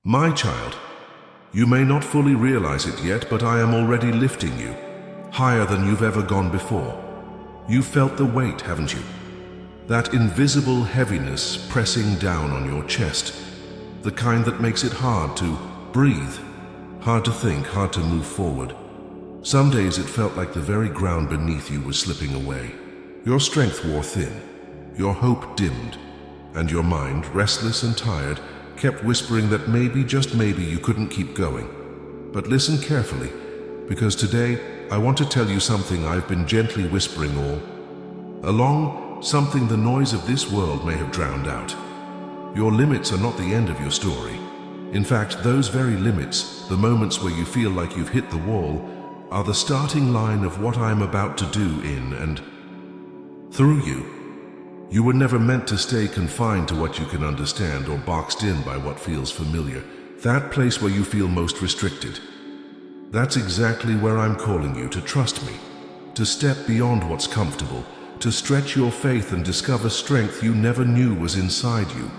My child, you may not fully realize it yet, but I am already lifting you, higher than you've ever gone before. You've felt the weight, haven't you? That invisible heaviness pressing down on your chest, the kind that makes it hard to breathe, hard to think, hard to move forward. Some days it felt like the very ground beneath you was slipping away. Your strength wore thin, your hope dimmed, and your mind, restless and tired, kept whispering that maybe, just maybe, you couldn't keep going. But listen carefully, because today I want to tell you something I've been gently whispering all along, something the noise of this world may have drowned out. Your limits are not the end of your story. In fact, those very limits, the moments where you feel like you've hit the wall, are the starting line of what I'm about to do in and through you. You were never meant to stay confined to what you can understand or boxed in by what feels familiar, that place where you feel most restricted. That's exactly where I'm calling you to trust me, to step beyond what's comfortable, to stretch your faith and discover strength you never knew was inside you.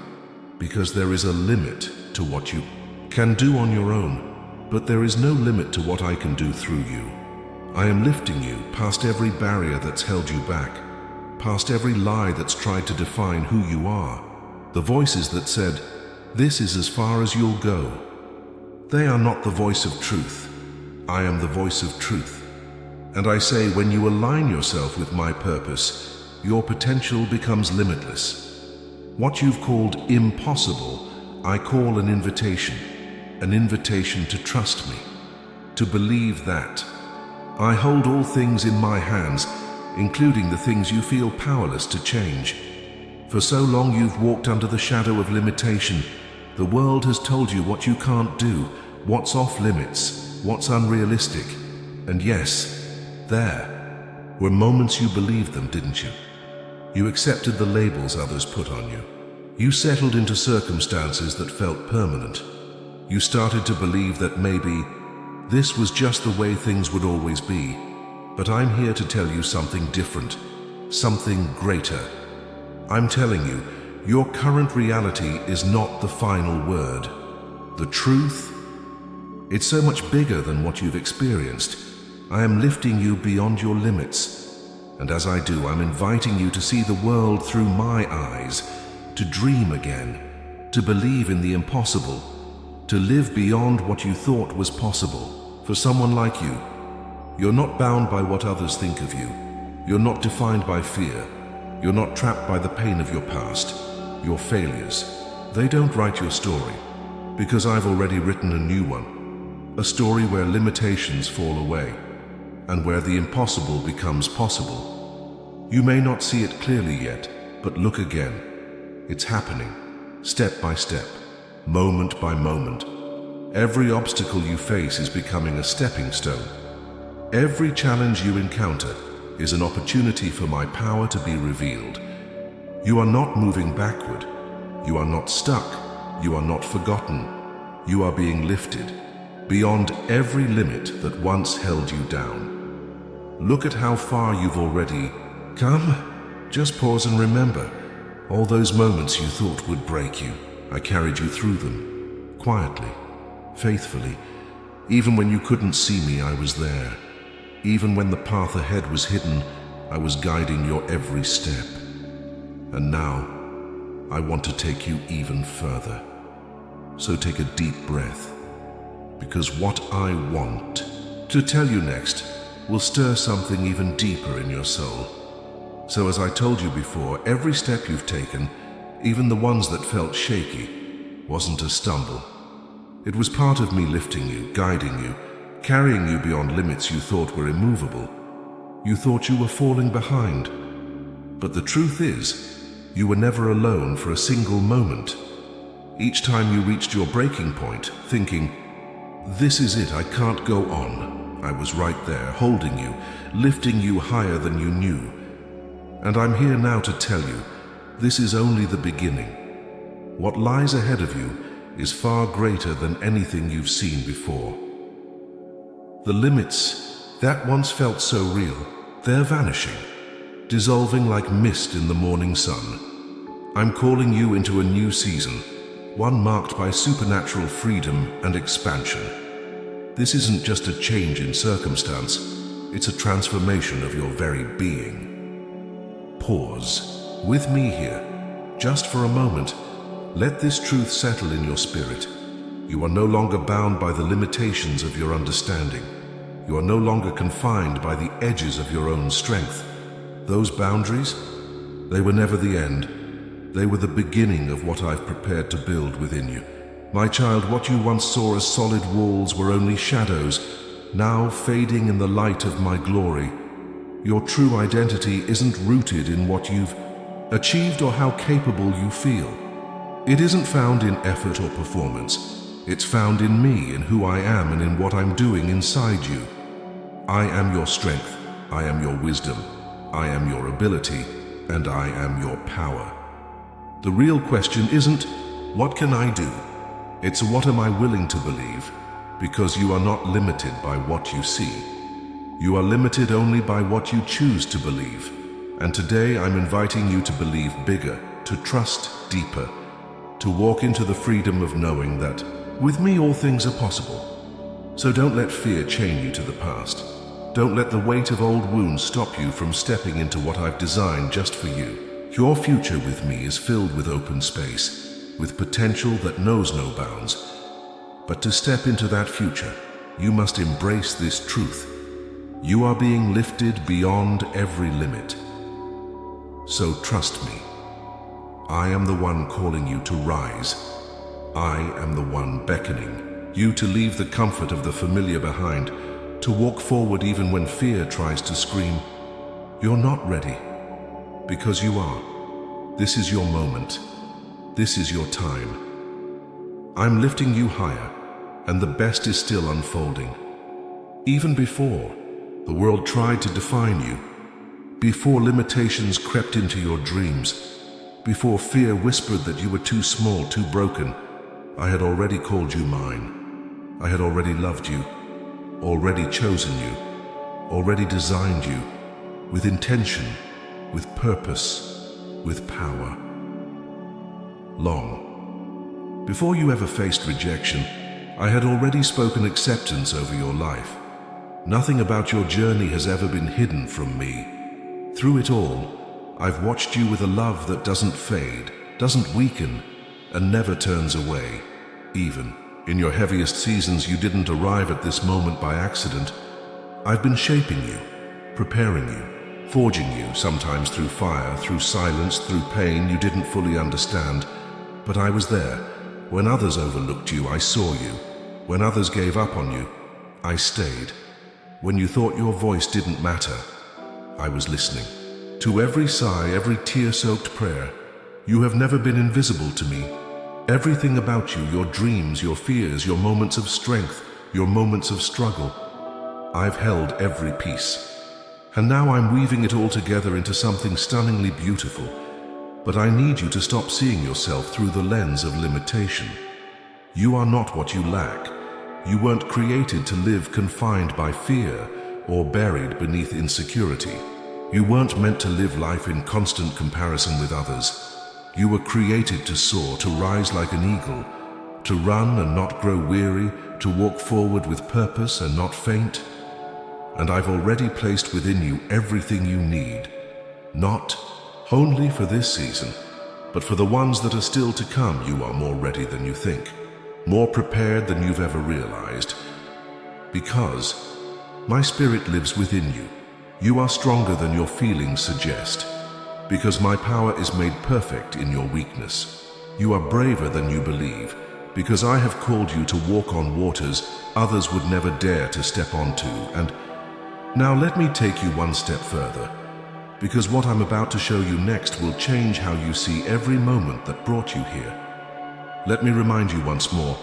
Because there is a limit to what you can do on your own, but there is no limit to what I can do through you. I am lifting you past every barrier that's held you back, past every lie that's tried to define who you are, the voices that said, "This is as far as you'll go." They are not the voice of truth. I am the voice of truth. And I say, when you align yourself with my purpose, your potential becomes limitless. What you've called impossible, I call an invitation to trust me, to believe that I hold all things in my hands, including the things you feel powerless to change. For so long you've walked under the shadow of limitation. The world has told you what you can't do, what's off limits, what's unrealistic. And yes, there were moments you believed them, didn't you? You accepted the labels others put on you. You settled into circumstances that felt permanent. You started to believe that maybe this was just the way things would always be. But I'm here to tell you something different, something greater. I'm telling you, your current reality is not the final word. The truth, it's so much bigger than what you've experienced. I am lifting you beyond your limits. And as I do, I'm inviting you to see the world through my eyes, to dream again, to believe in the impossible, to live beyond what you thought was possible. For someone like you, you're not bound by what others think of you. You're not defined by fear. You're not trapped by the pain of your past, your failures. They don't write your story, because I've already written a new one. A story where limitations fall away, and where the impossible becomes possible. You may not see it clearly yet, but look again. It's happening, step by step, moment by moment. Every obstacle you face is becoming a stepping stone. Every challenge you encounter is an opportunity for my power to be revealed. You are not moving backward. You are not stuck. You are not forgotten. You are being lifted beyond every limit that once held you down. Look at how far you've already come. Just pause and remember, all those moments you thought would break you, I carried you through them, quietly, faithfully. Even when you couldn't see me, I was there. Even when the path ahead was hidden, I was guiding your every step. And now, I want to take you even further. So take a deep breath, because what I want to tell you next will stir something even deeper in your soul. So as I told you before, every step you've taken, even the ones that felt shaky, wasn't a stumble. It was part of me lifting you, guiding you, carrying you beyond limits you thought were immovable. You thought you were falling behind. But the truth is, you were never alone for a single moment. Each time you reached your breaking point, thinking, "This is it, I can't go on," I was right there, holding you, lifting you higher than you knew. And I'm here now to tell you, this is only the beginning. What lies ahead of you is far greater than anything you've seen before. The limits that once felt so real, they're vanishing, dissolving like mist in the morning sun. I'm calling you into a new season, one marked by supernatural freedom and expansion. This isn't just a change in circumstance, it's a transformation of your very being. Pause with me here, just for a moment. Let this truth settle in your spirit. You are no longer bound by the limitations of your understanding. You are no longer confined by the edges of your own strength. Those boundaries, they were never the end. They were the beginning of what I've prepared to build within you. My child, what you once saw as solid walls were only shadows, now fading in the light of my glory. Your true identity isn't rooted in what you've achieved or how capable you feel. It isn't found in effort or performance. It's found in me, in who I am, and in what I'm doing inside you. I am your strength. I am your wisdom. I am your ability. And I am your power. The real question isn't, what can I do? It's what am I willing to believe? Because you are not limited by what you see. You are limited only by what you choose to believe. And today I'm inviting you to believe bigger, to trust deeper, to walk into the freedom of knowing that with me all things are possible. So don't let fear chain you to the past. Don't let the weight of old wounds stop you from stepping into what I've designed just for you. Your future with me is filled with open space, with potential that knows no bounds. But to step into that future, you must embrace this truth. You are being lifted beyond every limit. So trust me. I am the one calling you to rise. I am the one beckoning you to leave the comfort of the familiar behind, to walk forward even when fear tries to scream. You're not ready, because you are. This is your moment. This is your time. I'm lifting you higher, and the best is still unfolding. Even before the world tried to define you, before limitations crept into your dreams, before fear whispered that you were too small, too broken, I had already called you mine. I had already loved you, already chosen you, already designed you, with intention, with purpose, with power. Long before you ever faced rejection, I had already spoken acceptance over your life. Nothing about your journey has ever been hidden from me. Through it all, I've watched you with a love that doesn't fade, doesn't weaken, and never turns away. Even in your heaviest seasons, you didn't arrive at this moment by accident. I've been shaping you, preparing you, forging you, sometimes through fire, through silence, through pain you didn't fully understand. But I was there. When others overlooked you, I saw you. When others gave up on you, I stayed. When you thought your voice didn't matter, I was listening. To every sigh, every tear-soaked prayer, you have never been invisible to me. Everything about you, your dreams, your fears, your moments of strength, your moments of struggle, I've held every piece. And now I'm weaving it all together into something stunningly beautiful. But I need you to stop seeing yourself through the lens of limitation. You are not what you lack. You weren't created to live confined by fear or buried beneath insecurity. You weren't meant to live life in constant comparison with others. You were created to soar, to rise like an eagle, to run and not grow weary, to walk forward with purpose and not faint. And I've already placed within you everything you need, not only for this season, but for the ones that are still to come. You are more ready than you think, more prepared than you've ever realized. Because my spirit lives within you. You are stronger than your feelings suggest. Because my power is made perfect in your weakness. You are braver than you believe, because I have called you to walk on waters others would never dare to step onto. And now let me take you one step further, because what I'm about to show you next will change how you see every moment that brought you here. Let me remind you once more,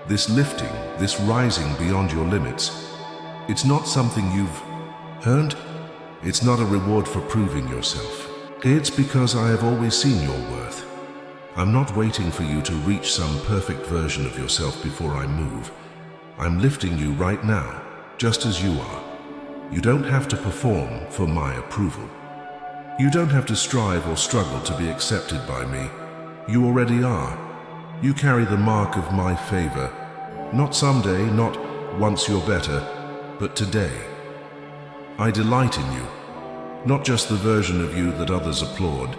this lifting, this rising beyond your limits, it's not something you've earned. It's not a reward for proving yourself. It's because I have always seen your worth. I'm not waiting for you to reach some perfect version of yourself before I move. I'm lifting you right now, just as you are. You don't have to perform for my approval. You don't have to strive or struggle to be accepted by me. You already are. You carry the mark of my favor. Not someday, not once you're better, but today. I delight in you, not just the version of you that others applaud,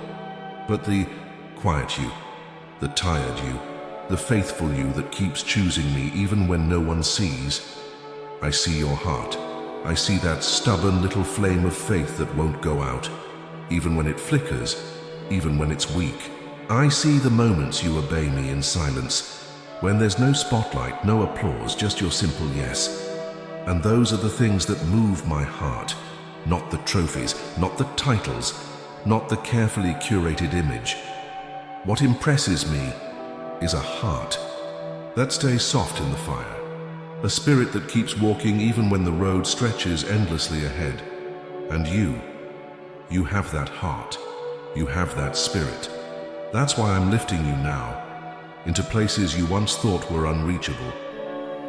but the quiet you, the tired you, the faithful you that keeps choosing me even when no one sees. I see your heart. I see that stubborn little flame of faith that won't go out, even when it flickers, even when it's weak. I see the moments you obey me in silence, when there's no spotlight, no applause, just your simple yes. And those are the things that move my heart, not the trophies, not the titles, not the carefully curated image. What impresses me is a heart that stays soft in the fire, a spirit that keeps walking even when the road stretches endlessly ahead. And you have that heart, you have that spirit. That's why I'm lifting you now, into places you once thought were unreachable,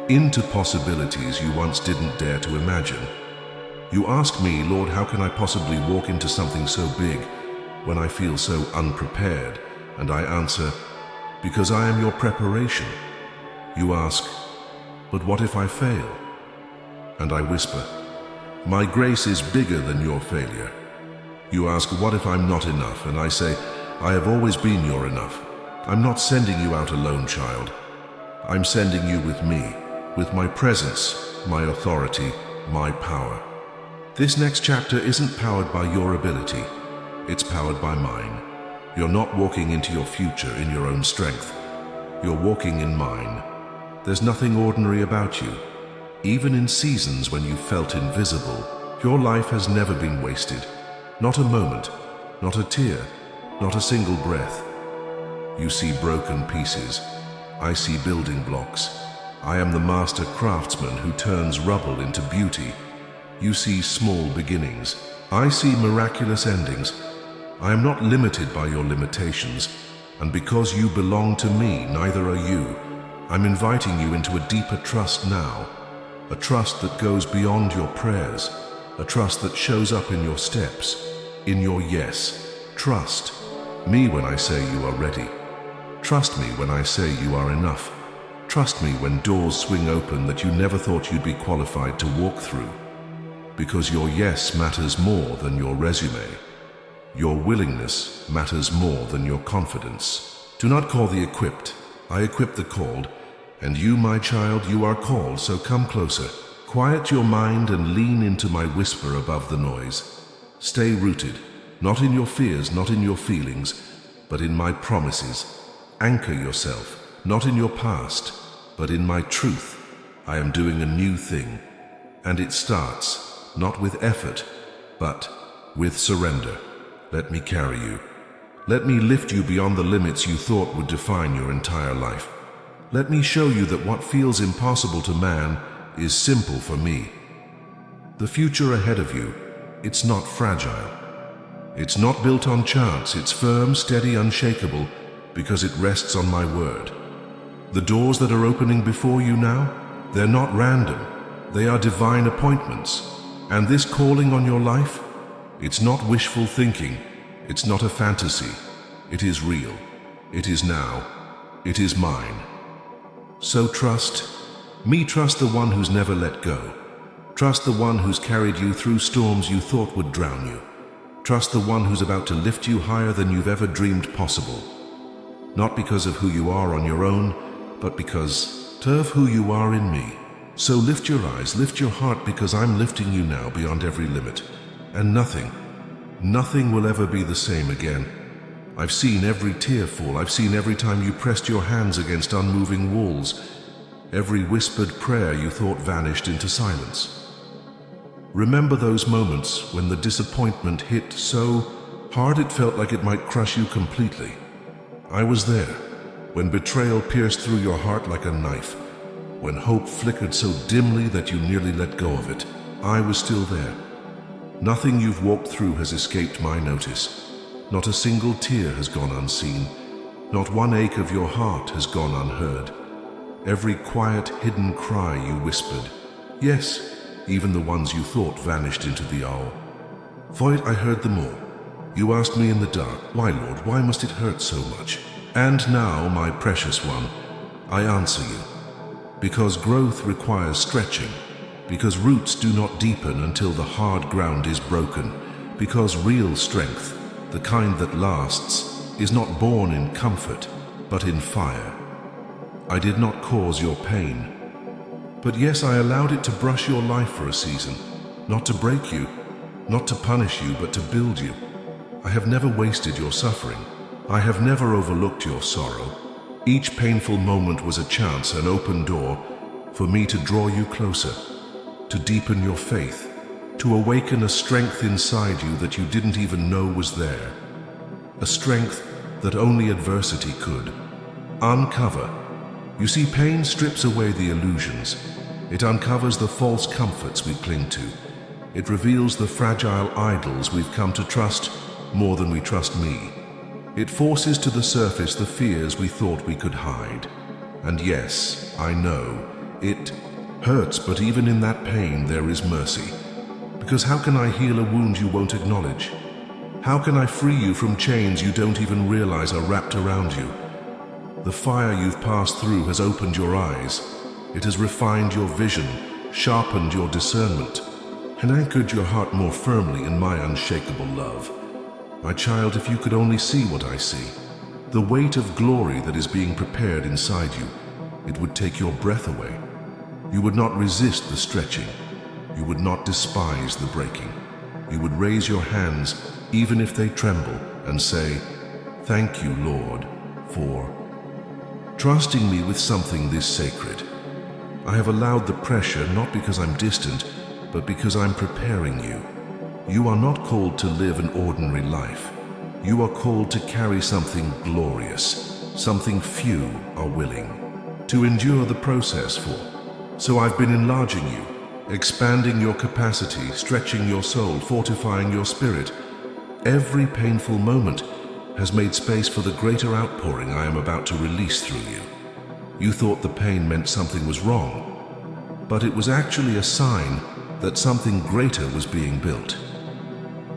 into possibilities you once didn't dare to imagine. You ask me, Lord, how can I possibly walk into something so big when I feel so unprepared? And I answer, because I am your preparation. You ask, but what if I fail? And I whisper, my grace is bigger than your failure. You ask, what if I'm not enough? And I say, I have always been your enough. I'm not sending you out alone, child. I'm sending you with me, with my presence, my authority, my power. This next chapter isn't powered by your ability. It's powered by mine. You're not walking into your future in your own strength. You're walking in mine. There's nothing ordinary about you. Even in seasons when you felt invisible, your life has never been wasted. Not a moment, not a tear, not a single breath. You see broken pieces. I see building blocks. I am the master craftsman who turns rubble into beauty. You see small beginnings. I see miraculous endings. I am not limited by your limitations, and because you belong to me, neither are you. I'm inviting you into a deeper trust now, a trust that goes beyond your prayers, a trust that shows up in your steps, in your yes. Trust me when I say you are ready. Trust me when I say you are enough. Trust me when doors swing open that you never thought you'd be qualified to walk through. Because your yes matters more than your resume. Your willingness matters more than your confidence. Do not call the equipped. I equip the called. And you, my child, you are called, so come closer. Quiet your mind and lean into my whisper above the noise. Stay rooted, not in your fears, not in your feelings, but in my promises. Anchor yourself, not in your past, but in my truth. I am doing a new thing, and it starts not with effort, but with surrender. Let me carry you. Let me lift you beyond the limits you thought would define your entire life. Let me show you that what feels impossible to man is simple for me. The future ahead of you, it's not fragile. It's not built on chance. It's firm, steady, unshakable, because it rests on my word. The doors that are opening before you now, they're not random. They are divine appointments. And this calling on your life, it's not wishful thinking. It's not a fantasy. It is real. It is now. It is mine. So trust me. Trust the one who's never let go. Trust the one who's carried you through storms you thought would drown you. Trust the one who's about to lift you higher than you've ever dreamed possible. Not because of who you are on your own, but because of who you are in me. So lift your eyes, lift your heart, because I'm lifting you now beyond every limit. And nothing will ever be the same again. I've seen every tear fall. I've seen every time you pressed your hands against unmoving walls. Every whispered prayer you thought vanished into silence. Remember those moments when the disappointment hit so hard it felt like it might crush you completely. I was there, when betrayal pierced through your heart like a knife, when hope flickered so dimly that you nearly let go of it. I was still there. Nothing you've walked through has escaped my notice. Not a single tear has gone unseen. Not one ache of your heart has gone unheard. Every quiet, hidden cry you whispered. Yes, even the ones you thought vanished into the owl. Void, I heard them all. You asked me in the dark, why, Lord, why must it hurt so much? And now, my precious one, I answer you. Because growth requires stretching, because roots do not deepen until the hard ground is broken, because real strength, the kind that lasts, is not born in comfort, but in fire. I did not cause your pain. But yes, I allowed it to brush your life for a season, not to break you, not to punish you, but to build you. I have never wasted your suffering. I have never overlooked your sorrow. Each painful moment was a chance, an open door, for me to draw you closer, to deepen your faith, to awaken a strength inside you that you didn't even know was there. A strength that only adversity could uncover. You see, pain strips away the illusions. It uncovers the false comforts we cling to. It reveals the fragile idols we've come to trust more than we trust me. It forces to the surface the fears we thought we could hide. And yes, I know, it hurts, but even in that pain there is mercy. Because how can I heal a wound you won't acknowledge? How can I free you from chains you don't even realize are wrapped around you? The fire you've passed through has opened your eyes. It has refined your vision, sharpened your discernment, and anchored your heart more firmly in my unshakable love. My child, if you could only see what I see, the weight of glory that is being prepared inside you, it would take your breath away. You would not resist the stretching. You would not despise the breaking. You would raise your hands, even if they tremble, and say, "Thank you, Lord, for trusting me with something this sacred." I have allowed the pressure not because I'm distant, but because I'm preparing you. You are not called to live an ordinary life. You are called to carry something glorious, something few are willing to endure the process for. So I've been enlarging you, expanding your capacity, stretching your soul, fortifying your spirit. Every painful moment has made space for the greater outpouring I am about to release through you. You thought the pain meant something was wrong, but it was actually a sign that something greater was being built.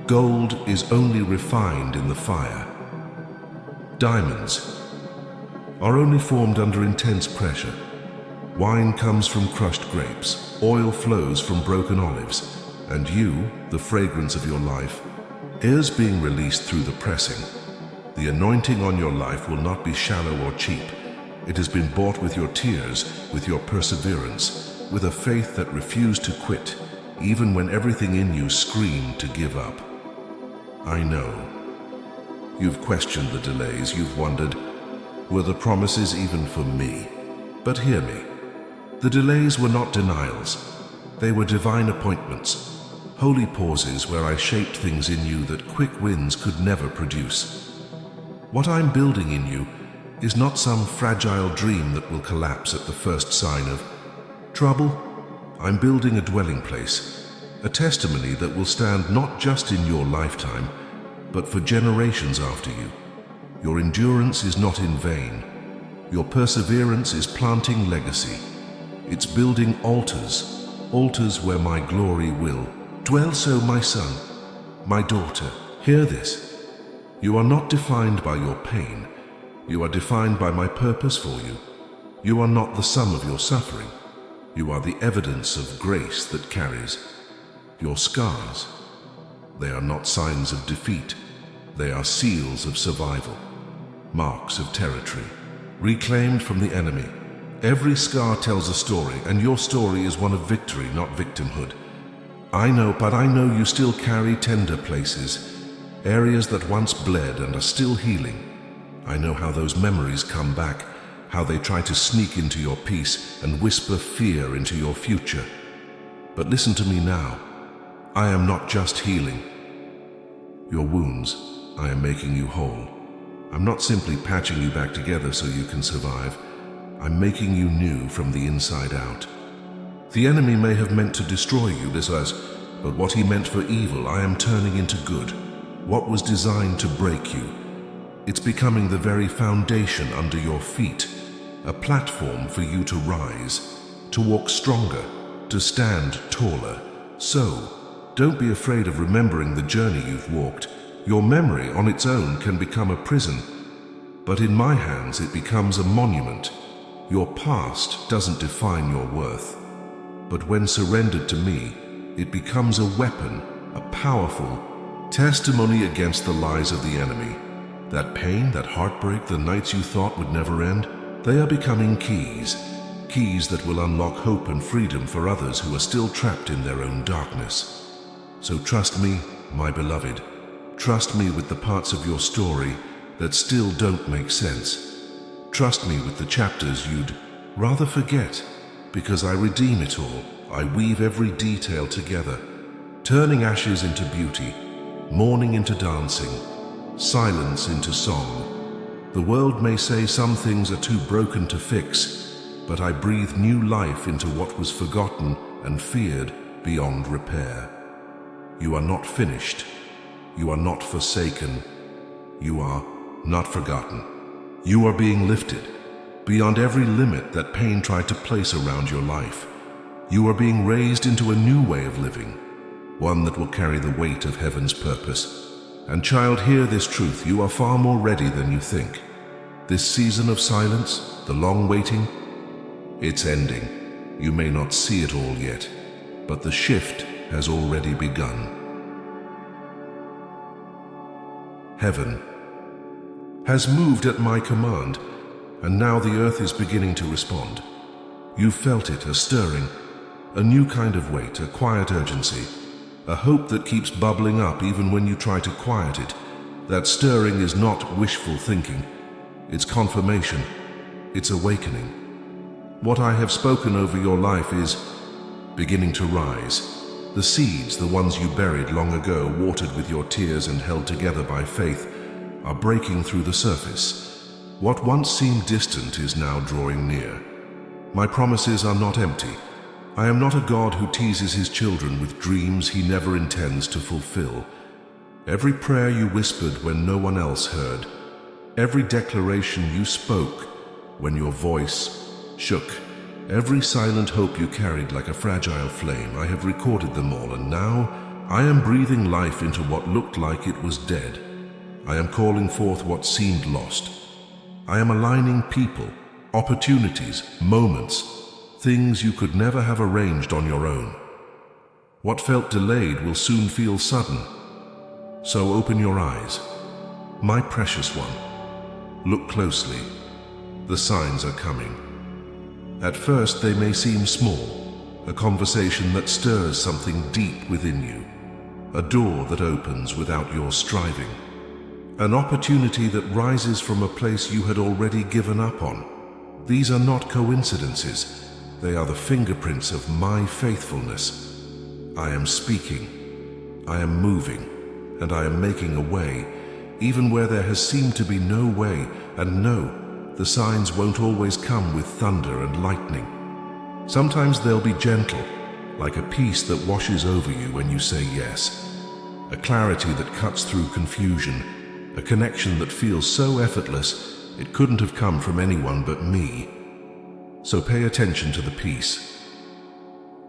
Gold is only refined in the fire. Diamonds are only formed under intense pressure. Wine comes from crushed grapes. Oil flows from broken olives. And you, the fragrance of your life, is being released through the pressing. The anointing on your life will not be shallow or cheap. It has been bought with your tears, with your perseverance, with a faith that refused to quit, even when everything in you screamed to give up. I know. You've questioned the delays, you've wondered, were the promises even for me? But hear me. The delays were not denials. They were divine appointments, holy pauses where I shaped things in you that quick wins could never produce. What I'm building in you is not some fragile dream that will collapse at the first sign of trouble. I'm building a dwelling place, a testimony that will stand not just in your lifetime, but for generations after you. Your endurance is not in vain. Your perseverance is planting legacy. It's building altars, altars where my glory will dwell. So, my son, my daughter, hear this. You are not defined by your pain. You are defined by my purpose for you. You are not the sum of your suffering. You are the evidence of grace that carries. Your scars, they are not signs of defeat. They are seals of survival, marks of territory, reclaimed from the enemy. Every scar tells a story, and your story is one of victory, not victimhood. I know, but I know you still carry tender places, areas that once bled and are still healing. I know how those memories come back, how they try to sneak into your peace and whisper fear into your future. But listen to me now. I am not just healing your wounds. I am making you whole. I'm not simply patching you back together so you can survive. I'm making you new from the inside out. The enemy may have meant to destroy you, but what he meant for evil, I am turning into good. What was designed to break you, it's becoming the very foundation under your feet, a platform for you to rise, to walk stronger, to stand taller. So, don't be afraid of remembering the journey you've walked. Your memory on its own can become a prison. But in my hands it becomes a monument. Your past doesn't define your worth. But when surrendered to me, it becomes a weapon, a powerful testimony against the lies of the enemy. That pain, that heartbreak, the nights you thought would never end, they are becoming keys. Keys that will unlock hope and freedom for others who are still trapped in their own darkness. So trust me, my beloved. Trust me with the parts of your story that still don't make sense. Trust me with the chapters you'd rather forget, because I redeem it all. I weave every detail together, turning ashes into beauty, mourning into dancing, silence into song. The world may say some things are too broken to fix, but I breathe new life into what was forgotten and feared beyond repair. You are not finished. You are not forsaken. You are not forgotten. You are being lifted beyond every limit that pain tried to place around your life. You are being raised into a new way of living, one that will carry the weight of heaven's purpose. And child, hear this truth: you are far more ready than you think. This season of silence, the long waiting, it's ending. You may not see it all yet, but the shift has already begun. Heaven has moved at my command, and now the earth is beginning to respond. You've felt it, a stirring, a new kind of weight, a quiet urgency, a hope that keeps bubbling up even when you try to quiet it. That stirring is not wishful thinking. It's confirmation. It's awakening. What I have spoken over your life is beginning to rise. The seeds, the ones you buried long ago, watered with your tears and held together by faith, are breaking through the surface. What once seemed distant is now drawing near. My promises are not empty. I am not a God who teases his children with dreams he never intends to fulfill. Every prayer you whispered when no one else heard, every declaration you spoke when your voice shook, every silent hope you carried like a fragile flame, I have recorded them all, and now I am breathing life into what looked like it was dead. I am calling forth what seemed lost. I am aligning people, opportunities, moments, things you could never have arranged on your own. What felt delayed will soon feel sudden. So open your eyes. My precious one, look closely. The signs are coming. At first they may seem small, a conversation that stirs something deep within you, a door that opens without your striving, an opportunity that rises from a place you had already given up on. These are not coincidences. They are the fingerprints of my faithfulness. I am speaking, I am moving, and I am making a way, even where there has seemed to be no way. And no, the signs won't always come with thunder and lightning. Sometimes they'll be gentle, like a peace that washes over you when you say yes, a clarity that cuts through confusion, a connection that feels so effortless it couldn't have come from anyone but me. So pay attention to the peace.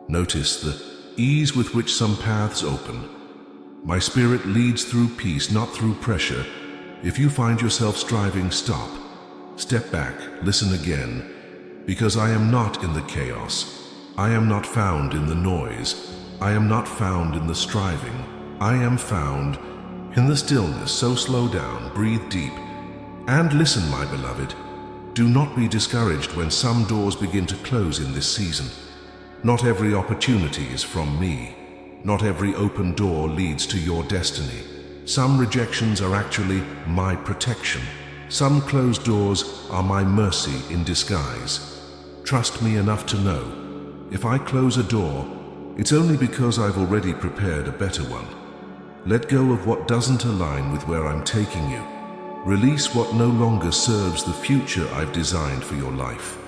Notice the ease with which some paths open. My spirit leads through peace, not through pressure. If you find yourself striving, stop. Step back, listen again, because I am not in the chaos. I am not found in the noise. I am not found in the striving. I am found in the stillness. So slow down, breathe deep, and listen, my beloved. Do not be discouraged when some doors begin to close in this season. Not every opportunity is from me. Not every open door leads to your destiny. Some rejections are actually my protection. Some closed doors are my mercy in disguise. Trust me enough to know, if I close a door, it's only because I've already prepared a better one. Let go of what doesn't align with where I'm taking you. Release what no longer serves the future I've designed for your life.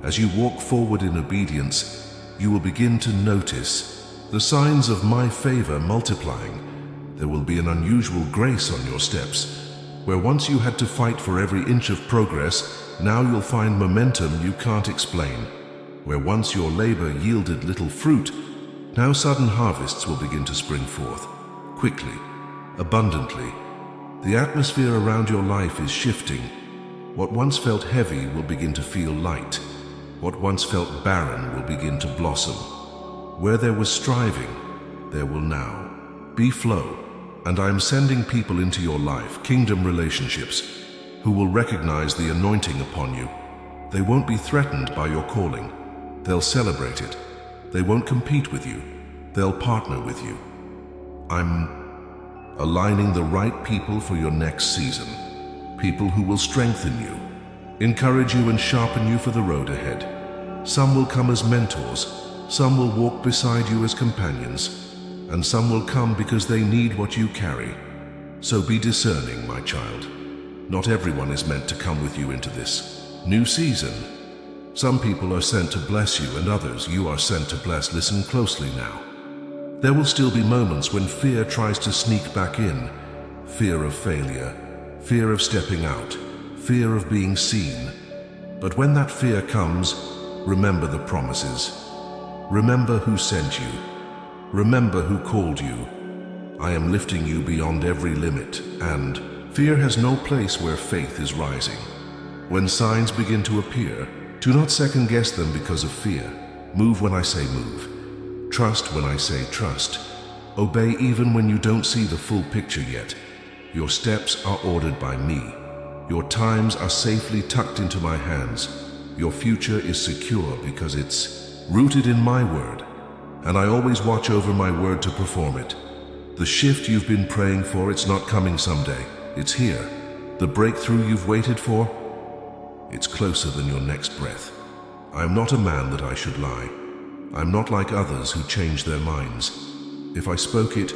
As you walk forward in obedience, you will begin to notice the signs of my favor multiplying. There will be an unusual grace on your steps. Where once you had to fight for every inch of progress, now you'll find momentum you can't explain. Where once your labor yielded little fruit, now sudden harvests will begin to spring forth. Quickly, abundantly. The atmosphere around your life is shifting. What once felt heavy will begin to feel light. What once felt barren will begin to blossom. Where there was striving, there will now be flow. And I am sending people into your life, kingdom relationships, who will recognize the anointing upon you. They won't be threatened by your calling. They'll celebrate it. They won't compete with you. They'll partner with you. I'm aligning the right people for your next season. People who will strengthen you, encourage you and sharpen you for the road ahead. Some will come as mentors, some will walk beside you as companions, and some will come because they need what you carry. So be discerning, my child. Not everyone is meant to come with you into this new season. Some people are sent to bless you, and others you are sent to bless. Listen closely now. There will still be moments when fear tries to sneak back in. Fear of failure, fear of stepping out, fear of being seen. But when that fear comes, remember the promises. Remember who sent you. Remember who called you. I am lifting you beyond every limit, and fear has no place where faith is rising. When signs begin to appear, do not second guess them because of fear. Move when I say move. Trust when I say trust. Obey even when you don't see the full picture yet. Your steps are ordered by me. Your times are safely tucked into my hands. Your future is secure because it's rooted in my word. And I always watch over my word to perform it. The shift you've been praying for, it's not coming someday. It's here. The breakthrough you've waited for, it's closer than your next breath. I am not a man that I should lie. I'm not like others who change their minds. If I spoke it,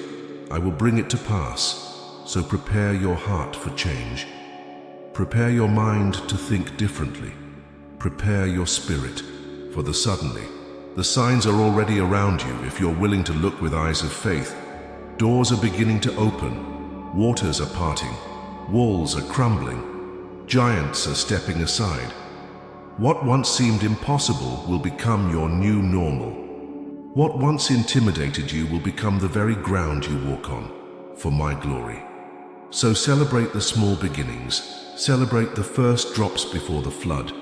I will bring it to pass. So prepare your heart for change. Prepare your mind to think differently. Prepare your spirit for the suddenly. The signs are already around you if you're willing to look with eyes of faith. Doors are beginning to open. Waters are parting. Walls are crumbling. Giants are stepping aside. What once seemed impossible will become your new normal. What once intimidated you will become the very ground you walk on, for my glory. So celebrate the small beginnings. Celebrate the first drops before the flood.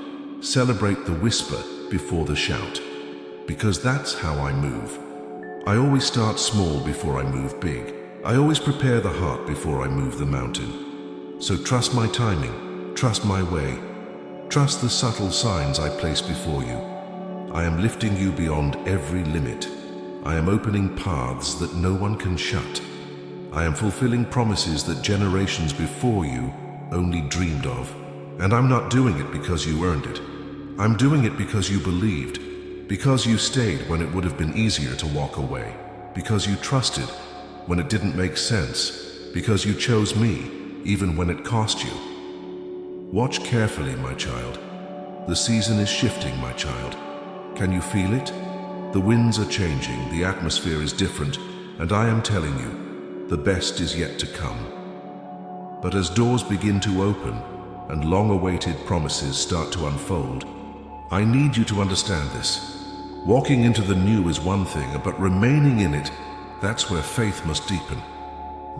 Celebrate the whisper before the shout. Because that's how I move. I always start small before I move big. I always prepare the heart before I move the mountain. So trust my timing, trust my way, trust the subtle signs I place before you. I am lifting you beyond every limit. I am opening paths that no one can shut. I am fulfilling promises that generations before you only dreamed of. And I'm not doing it because you earned it. I'm doing it because you believed. Because you stayed when it would have been easier to walk away. Because you trusted when it didn't make sense. Because you chose me, even when it cost you. Watch carefully, my child. The season is shifting, my child. Can you feel it? The winds are changing, the atmosphere is different, and I am telling you, the best is yet to come. But as doors begin to open, and long-awaited promises start to unfold, I need you to understand this. Walking into the new is one thing, but remaining in it, that's where faith must deepen.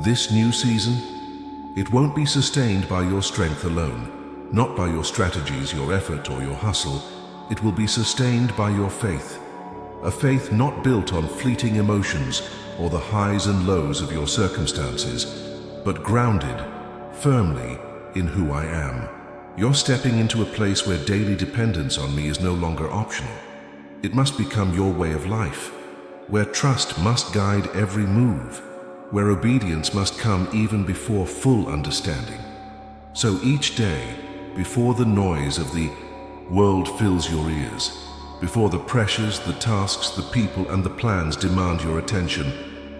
This new season, it won't be sustained by your strength alone, not by your strategies, your effort, or your hustle. It will be sustained by your faith. A faith not built on fleeting emotions or the highs and lows of your circumstances, but grounded firmly in who I am. You're stepping into a place where daily dependence on me is no longer optional. It must become your way of life, where trust must guide every move, where obedience must come even before full understanding. So each day, before the noise of the world fills your ears, before the pressures, the tasks, the people, and the plans demand your attention,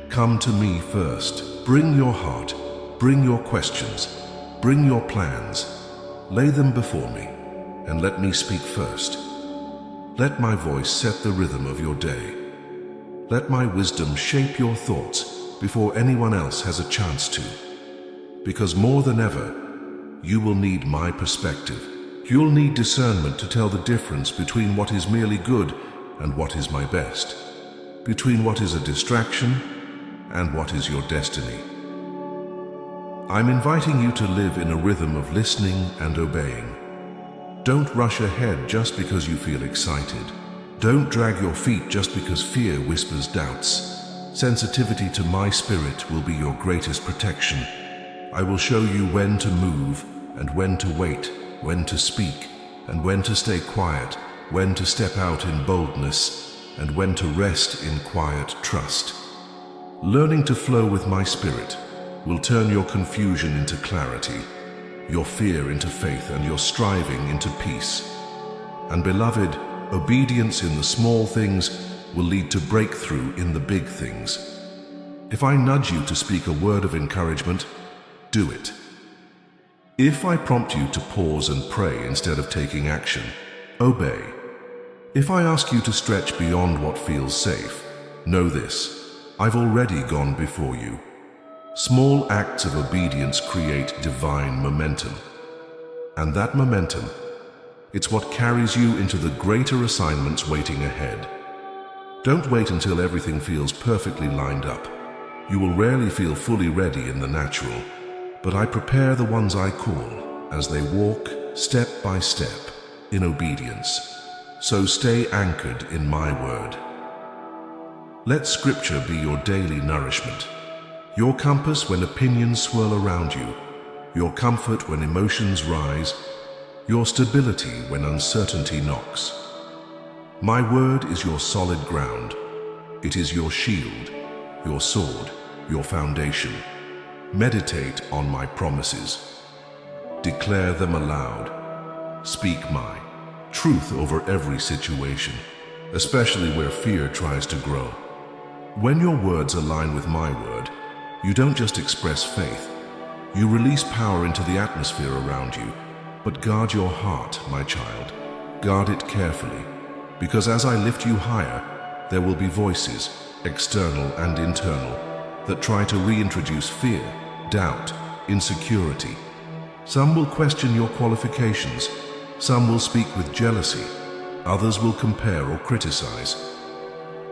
come to me first. Bring your heart, bring your questions, bring your plans. Lay them before me, and let me speak first. Let my voice set the rhythm of your day. Let my wisdom shape your thoughts before anyone else has a chance to. Because more than ever, you will need my perspective. You'll need discernment to tell the difference between what is merely good and what is my best, between what is a distraction and what is your destiny. I'm inviting you to live in a rhythm of listening and obeying. Don't rush ahead just because you feel excited. Don't drag your feet just because fear whispers doubts. Sensitivity to my spirit will be your greatest protection. I will show you when to move and when to wait, when to speak and when to stay quiet, when to step out in boldness and when to rest in quiet trust. Learning to flow with my spirit will turn your confusion into clarity, your fear into faith, and your striving into peace. And beloved, obedience in the small things will lead to breakthrough in the big things. If I nudge you to speak a word of encouragement, do it. If I prompt you to pause and pray instead of taking action, obey. If I ask you to stretch beyond what feels safe, know this: I've already gone before you. Small acts of obedience create divine momentum. And that momentum, it's what carries you into the greater assignments waiting ahead. Don't wait until everything feels perfectly lined up. You will rarely feel fully ready in the natural, but I prepare the ones I call as they walk step by step in obedience. So stay anchored in my word. Let Scripture be your daily nourishment, your compass when opinions swirl around you, your comfort when emotions rise, your stability when uncertainty knocks. My word is your solid ground. It is your shield, your sword, your foundation. Meditate on my promises. Declare them aloud. Speak my truth over every situation, especially where fear tries to grow. When your words align with my word, you don't just express faith. You release power into the atmosphere around you. But guard your heart, my child. Guard it carefully, because as I lift you higher, there will be voices, external and internal, that try to reintroduce fear, doubt, insecurity. Some will question your qualifications. Some will speak with jealousy. Others will compare or criticize.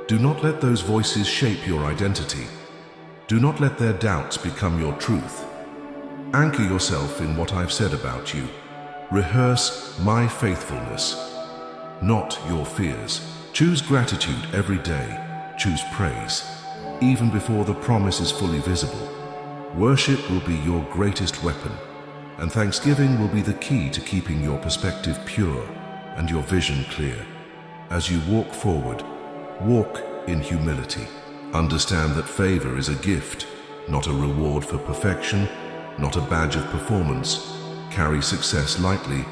Do not let those voices shape your identity. Do not let their doubts become your truth. Anchor yourself in what I've said about you. Rehearse my faithfulness, not your fears. Choose gratitude every day. Choose praise, even before the promise is fully visible. Worship will be your greatest weapon, and thanksgiving will be the key to keeping your perspective pure and your vision clear. As you walk forward, walk in humility. Understand that favor is a gift, not a reward for perfection, not a badge of performance. Carry success lightly,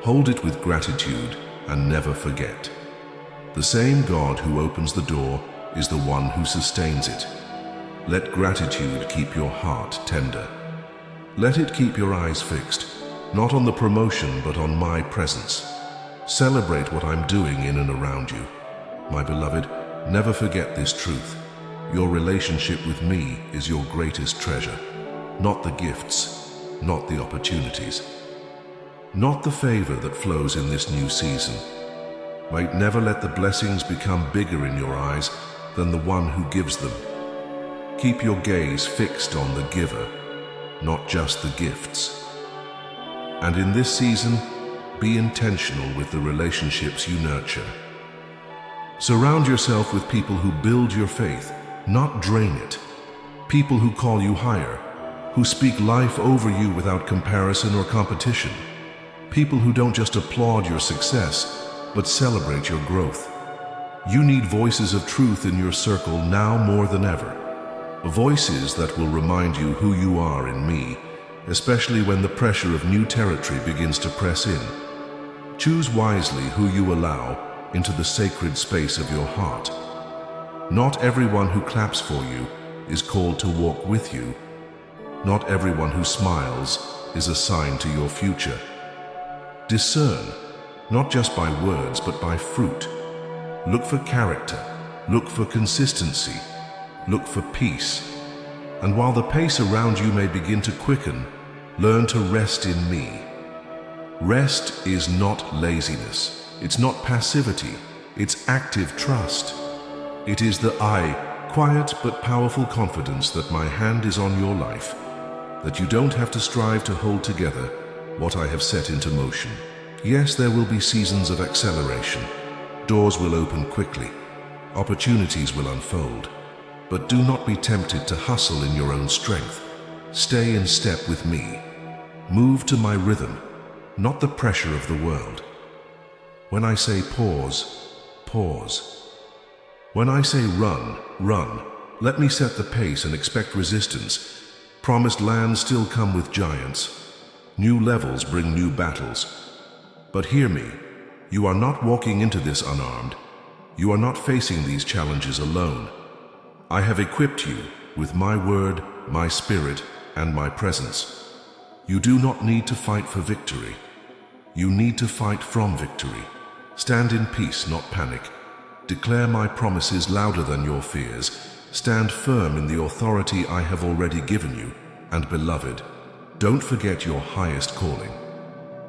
hold it with gratitude, and never forget. The same God who opens the door is the one who sustains it. Let gratitude keep your heart tender. Let it keep your eyes fixed, not on the promotion but on my presence. Celebrate what I'm doing in and around you. My beloved, never forget this truth. Your relationship with me is your greatest treasure, not the gifts, not the opportunities, not the favor that flows in this new season. Might never let the blessings become bigger in your eyes than the one who gives them. Keep your gaze fixed on the giver, not just the gifts. And in this season, be intentional with the relationships you nurture. Surround yourself with people who build your faith, not drain it. People who call you higher, who speak life over you without comparison or competition. People who don't just applaud your success, but celebrate your growth. You need voices of truth in your circle now more than ever. Voices that will remind you who you are in me, especially when the pressure of new territory begins to press in. Choose wisely who you allow into the sacred space of your heart. Not everyone who claps for you is called to walk with you. Not everyone who smiles is assigned to your future. Discern, not just by words, but by fruit. Look for character, look for consistency, look for peace. And while the pace around you may begin to quicken, learn to rest in me. Rest is not laziness. It's not passivity. It's active trust. It is the quiet but powerful confidence that my hand is on your life, that you don't have to strive to hold together what I have set into motion. Yes, there will be seasons of acceleration. Doors will open quickly. Opportunities will unfold. But do not be tempted to hustle in your own strength. Stay in step with me. Move to my rhythm, not the pressure of the world. When I say pause, pause. When I say run, run. Let me set the pace and expect resistance. Promised lands still come with giants. New levels bring new battles. But hear me, you are not walking into this unarmed. You are not facing these challenges alone. I have equipped you with my word, my spirit, and my presence. You do not need to fight for victory. You need to fight from victory. Stand in peace, not panic. Declare my promises louder than your fears. Stand firm in the authority I have already given you. And beloved, don't forget your highest calling.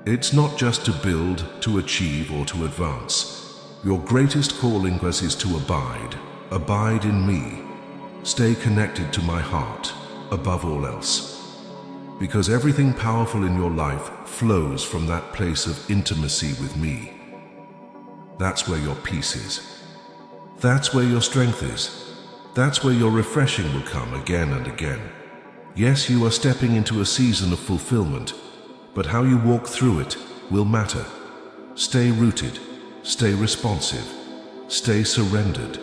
It's not just to build, to achieve, or to advance. Your greatest calling is to abide. Abide in me. Stay connected to my heart, above all else. Because everything powerful in your life flows from that place of intimacy with me. That's where your peace is. That's where your strength is. That's where your refreshing will come again and again. Yes, you are stepping into a season of fulfillment, but how you walk through it will matter. Stay rooted, stay responsive, stay surrendered.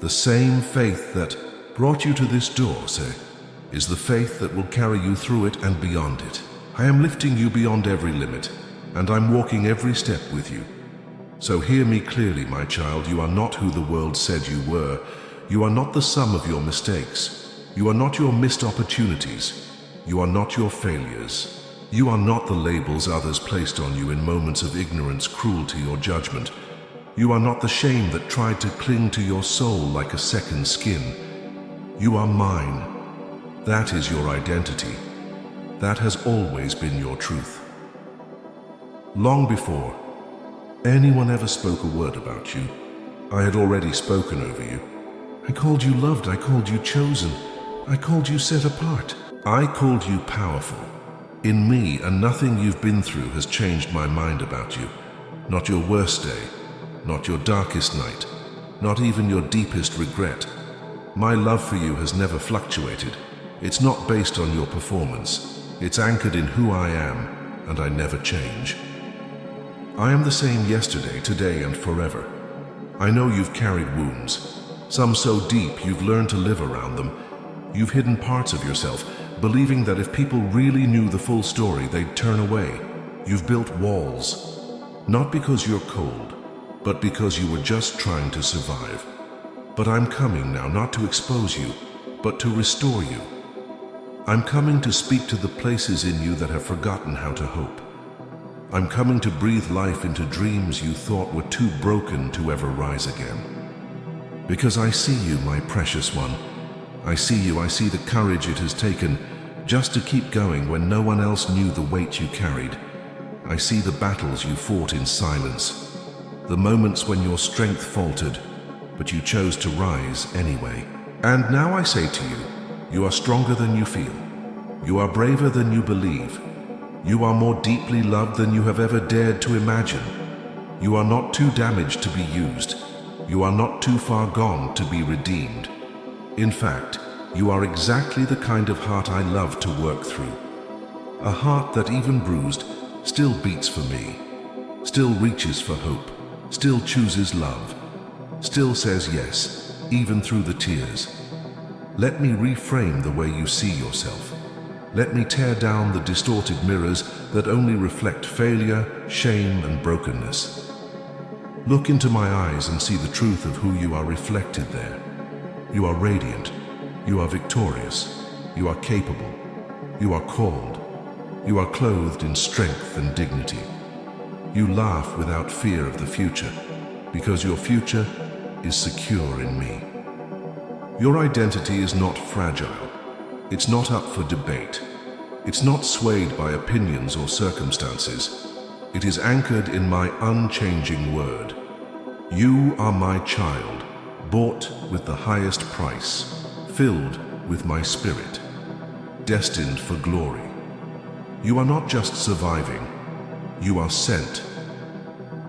The same faith that brought you to this door, say, is the faith that will carry you through it and beyond it. I am lifting you beyond every limit, and I'm walking every step with you. So hear me clearly, my child, you are not who the world said you were. You are not the sum of your mistakes. You are not your missed opportunities. You are not your failures. You are not the labels others placed on you in moments of ignorance, cruelty, or judgment. You are not the shame that tried to cling to your soul like a second skin. You are mine. That is your identity. That has always been your truth. Long before anyone ever spoke a word about you, I had already spoken over you. I called you loved, I called you chosen, I called you set apart. I called you powerful. In me, and nothing you've been through has changed my mind about you. Not your worst day, not your darkest night, not even your deepest regret. My love for you has never fluctuated. It's not based on your performance. It's anchored in who I am, and I never change. I am the same yesterday, today, and forever. I know you've carried wounds, some so deep you've learned to live around them. You've hidden parts of yourself, believing that if people really knew the full story, they'd turn away. You've built walls, not because you're cold, but because you were just trying to survive. But I'm coming now, not to expose you, but to restore you. I'm coming to speak to the places in you that have forgotten how to hope. I'm coming to breathe life into dreams you thought were too broken to ever rise again. Because I see you, my precious one. I see you, I see the courage it has taken just to keep going when no one else knew the weight you carried. I see the battles you fought in silence, the moments when your strength faltered, but you chose to rise anyway. And now I say to you, you are stronger than you feel. You are braver than you believe. You are more deeply loved than you have ever dared to imagine. You are not too damaged to be used. You are not too far gone to be redeemed. In fact, you are exactly the kind of heart I love to work through. A heart that, even bruised, still beats for me, still reaches for hope, still chooses love, still says yes, even through the tears. Let me reframe the way you see yourself. Let me tear down the distorted mirrors that only reflect failure, shame, and brokenness. Look into my eyes and see the truth of who you are reflected there. You are radiant. You are victorious. You are capable. You are called. You are clothed in strength and dignity. You laugh without fear of the future, because your future is secure in me. Your identity is not fragile. It's not up for debate. It's not swayed by opinions or circumstances. It is anchored in my unchanging word. You are my child, bought with the highest price, filled with my spirit, destined for glory. You are not just surviving. You are sent.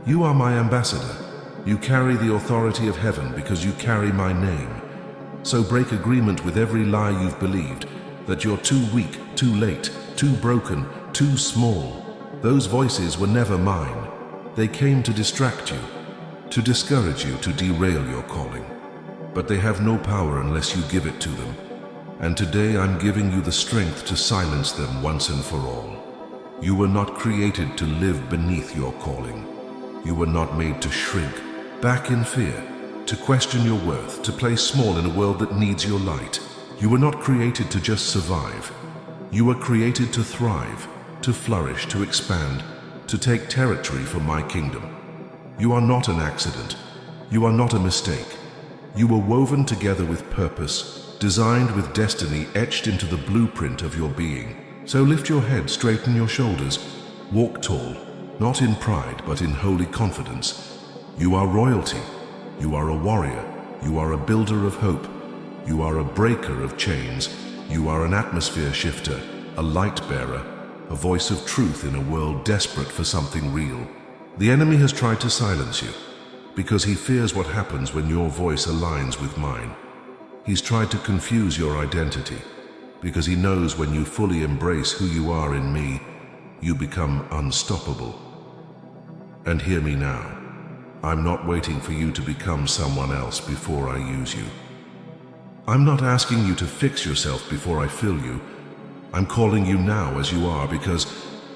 You are my ambassador. You carry the authority of heaven because you carry my name. So break agreement with every lie you've believed, that you're too weak, too late, too broken, too small. Those voices were never mine. They came to distract you, to discourage you, to derail your calling. But they have no power unless you give it to them. And today I'm giving you the strength to silence them once and for all. You were not created to live beneath your calling. You were not made to shrink back in fear, to question your worth, to play small in a world that needs your light. You were not created to just survive. You were created to thrive, to flourish, to expand, to take territory for my kingdom. You are not an accident. You are not a mistake. You were woven together with purpose, designed with destiny etched into the blueprint of your being. So lift your head, straighten your shoulders, walk tall, not in pride but in holy confidence. You are royalty. You are a warrior. You are a builder of hope. You are a breaker of chains. You are an atmosphere shifter, a light bearer, a voice of truth in a world desperate for something real. The enemy has tried to silence you because he fears what happens when your voice aligns with mine. He's tried to confuse your identity because he knows when you fully embrace who you are in me, you become unstoppable. And hear me now. I'm not waiting for you to become someone else before I use you. I'm not asking you to fix yourself before I fill you. I'm calling you now as you are because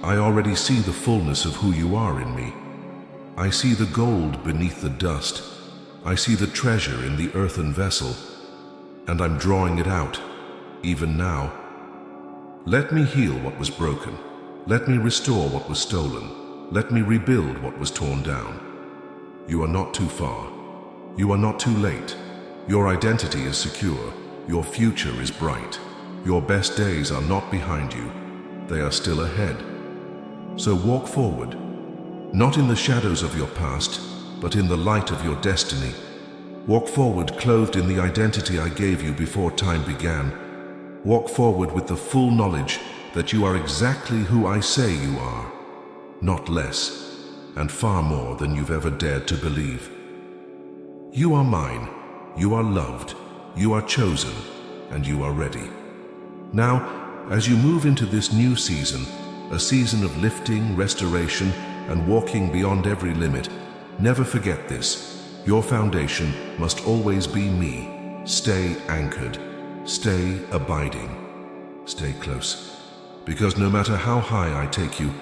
I already see the fullness of who you are in me. I see the gold beneath the dust. I see the treasure in the earthen vessel, and I'm drawing it out, even now. Let me heal what was broken. Let me restore what was stolen. Let me rebuild what was torn down. You are not too far. You are not too late. Your identity is secure. Your future is bright. Your best days are not behind you. They are still ahead. So walk forward, not in the shadows of your past, but in the light of your destiny. Walk forward clothed in the identity I gave you before time began. Walk forward with the full knowledge that you are exactly who I say you are, not less, and far more than you've ever dared to believe. You are mine, you are loved, you are chosen, and you are ready. Now, as you move into this new season, a season of lifting, restoration, and walking beyond every limit, never forget this. Your foundation must always be me. Stay anchored, stay abiding, stay close. Because no matter how high I take you,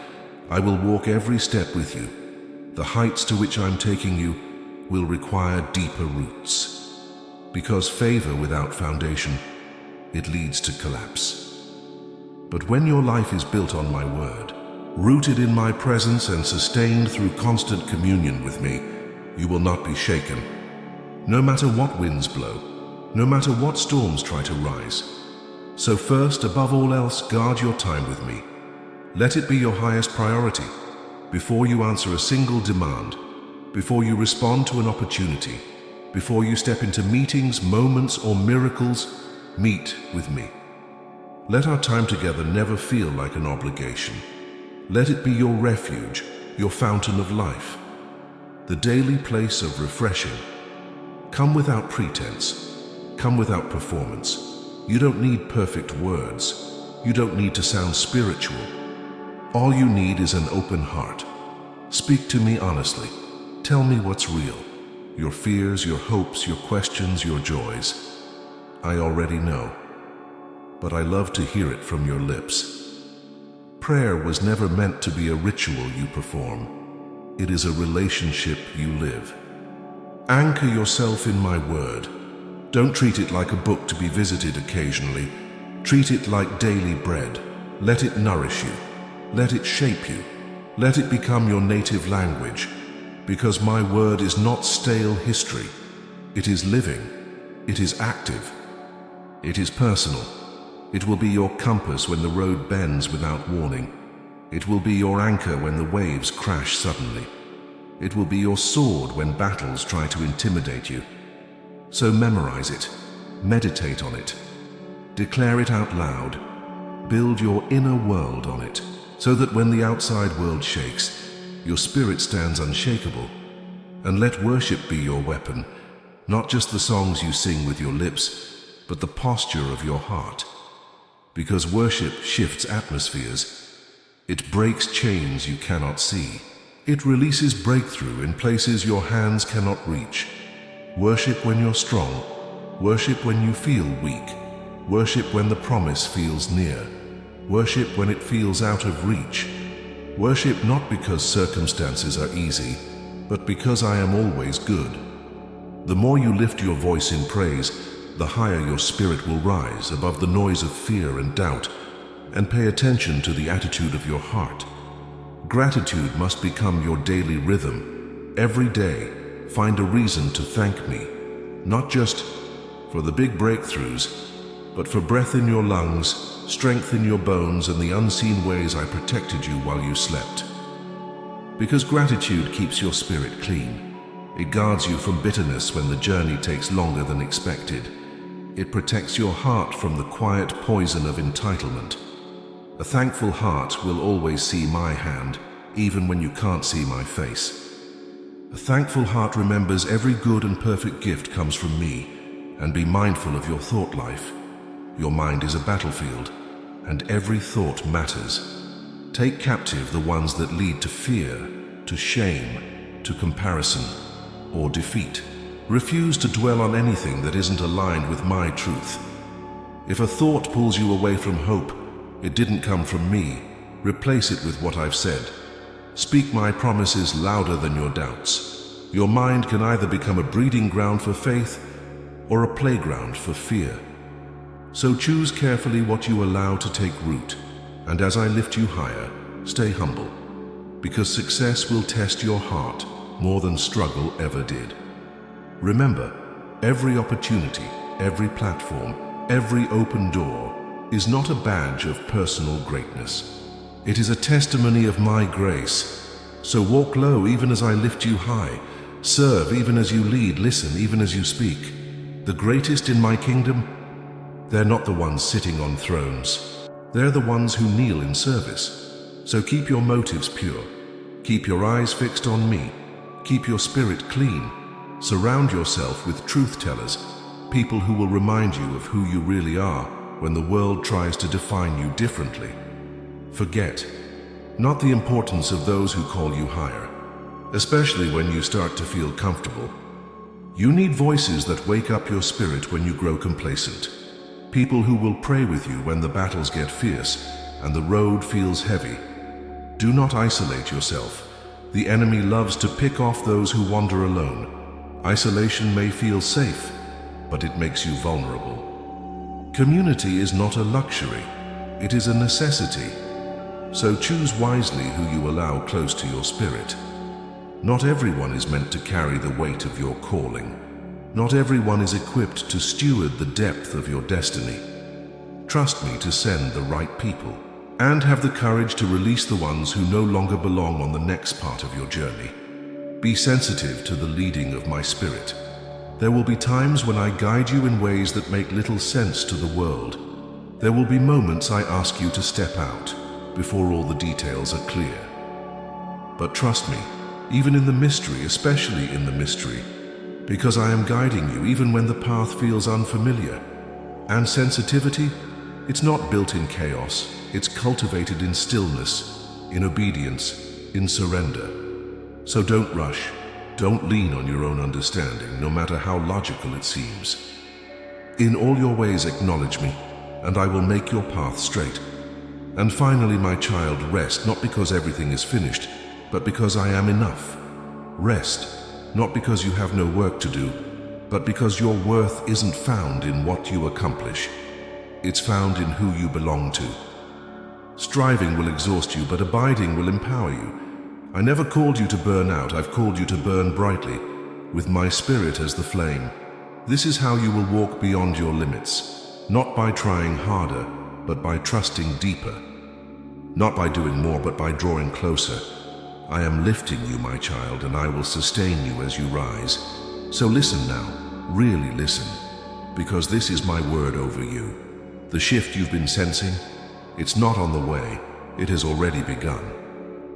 I will walk every step with you. The heights to which I'm taking you will require deeper roots. Because favor without foundation, it leads to collapse. But when your life is built on my word, rooted in my presence and sustained through constant communion with me, you will not be shaken. No matter what winds blow, no matter what storms try to rise. So first, above all else, guard your time with me. Let it be your highest priority. Before you answer a single demand, before you respond to an opportunity, before you step into meetings, moments, or miracles, meet with me. Let our time together never feel like an obligation. Let it be your refuge, your fountain of life, the daily place of refreshing. Come without pretense. Come without performance. You don't need perfect words. You don't need to sound spiritual. All you need is an open heart. Speak to me honestly. Tell me what's real. Your fears, your hopes, your questions, your joys. I already know, but I love to hear it from your lips. Prayer was never meant to be a ritual you perform. It is a relationship you live. Anchor yourself in my word. Don't treat it like a book to be visited occasionally. Treat it like daily bread. Let it nourish you. Let it shape you. Let it become your native language. Because my word is not stale history. It is living. It is active. It is personal. It will be your compass when the road bends without warning. It will be your anchor when the waves crash suddenly. It will be your sword when battles try to intimidate you. So memorize it. Meditate on it. Declare it out loud. Build your inner world on it, so that when the outside world shakes, your spirit stands unshakable. And let worship be your weapon, not just the songs you sing with your lips, but the posture of your heart. Because worship shifts atmospheres. It breaks chains you cannot see. It releases breakthrough in places your hands cannot reach. Worship when you're strong. Worship when you feel weak. Worship when the promise feels near. Worship when it feels out of reach. Worship not because circumstances are easy, but because I am always good. The more you lift your voice in praise, the higher your spirit will rise above the noise of fear and doubt, and pay attention to the attitude of your heart. Gratitude must become your daily rhythm. Every day, find a reason to thank me, not just for the big breakthroughs, but for breath in your lungs, strength in your bones, and the unseen ways I protected you while you slept. Because gratitude keeps your spirit clean. It guards you from bitterness when the journey takes longer than expected. It protects your heart from the quiet poison of entitlement. A thankful heart will always see my hand, even when you can't see my face. A thankful heart remembers every good and perfect gift comes from me, and be mindful of your thought life. Your mind is a battlefield, and every thought matters. Take captive the ones that lead to fear, to shame, to comparison, or defeat. Refuse to dwell on anything that isn't aligned with my truth. If a thought pulls you away from hope, it didn't come from me. Replace it with what I've said. Speak my promises louder than your doubts. Your mind can either become a breeding ground for faith or a playground for fear. So choose carefully what you allow to take root, and as I lift you higher, stay humble, because success will test your heart more than struggle ever did. Remember, every opportunity, every platform, every open door is not a badge of personal greatness. It is a testimony of my grace. So walk low even as I lift you high. Serve even as you lead. Listen even as you speak. The greatest in my kingdom, they're not the ones sitting on thrones. They're the ones who kneel in service. So keep your motives pure. Keep your eyes fixed on me. Keep your spirit clean. Surround yourself with truth tellers, people who will remind you of who you really are when the world tries to define you differently. Forget not the importance of those who call you higher, especially when you start to feel comfortable. You need voices that wake up your spirit when you grow complacent. People who will pray with you when the battles get fierce and the road feels heavy. Do not isolate yourself. The enemy loves to pick off those who wander alone. Isolation may feel safe, but it makes you vulnerable. Community is not a luxury, it is a necessity. So choose wisely who you allow close to your spirit. Not everyone is meant to carry the weight of your calling. Not everyone is equipped to steward the depth of your destiny. Trust me to send the right people, and have the courage to release the ones who no longer belong on the next part of your journey. Be sensitive to the leading of my spirit. There will be times when I guide you in ways that make little sense to the world. There will be moments I ask you to step out before all the details are clear. But trust me, even in the mystery, especially in the mystery, because I am guiding you even when the path feels unfamiliar. And sensitivity, it's not built in chaos, it's cultivated in stillness, in obedience, in surrender. So don't rush, don't lean on your own understanding, no matter how logical it seems. In all your ways acknowledge me, and I will make your path straight. And finally, my child, rest, not because everything is finished, but because I am enough. Rest, not because you have no work to do, but because your worth isn't found in what you accomplish. It's found in who you belong to. Striving will exhaust you, but abiding will empower you. I never called you to burn out, I've called you to burn brightly, with my spirit as the flame. This is how you will walk beyond your limits, not by trying harder, but by trusting deeper. Not by doing more, but by drawing closer. I am lifting you, my child, and I will sustain you as you rise. So listen now, really listen, because this is my word over you. The shift you've been sensing, it's not on the way, it has already begun.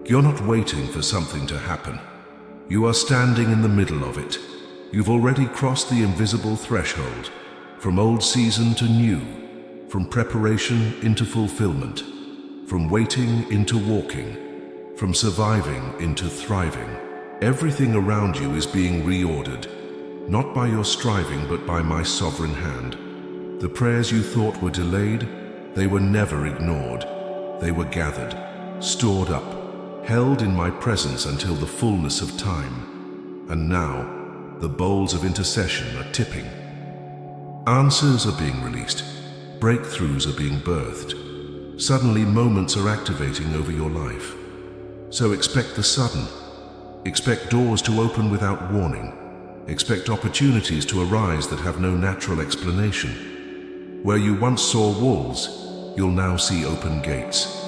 You're not waiting for something to happen. You are standing in the middle of it. You've already crossed the invisible threshold, from old season to new, from preparation into fulfillment, from waiting into walking, from surviving into thriving. Everything around you is being reordered, not by your striving but by my sovereign hand. The prayers you thought were delayed, they were never ignored. They were gathered, stored up, held in my presence until the fullness of time. And now, the bowls of intercession are tipping. Answers are being released. Breakthroughs are being birthed. Suddenly, moments are activating over your life. So expect the sudden. Expect doors to open without warning. Expect opportunities to arise that have no natural explanation. Where you once saw walls, you'll now see open gates.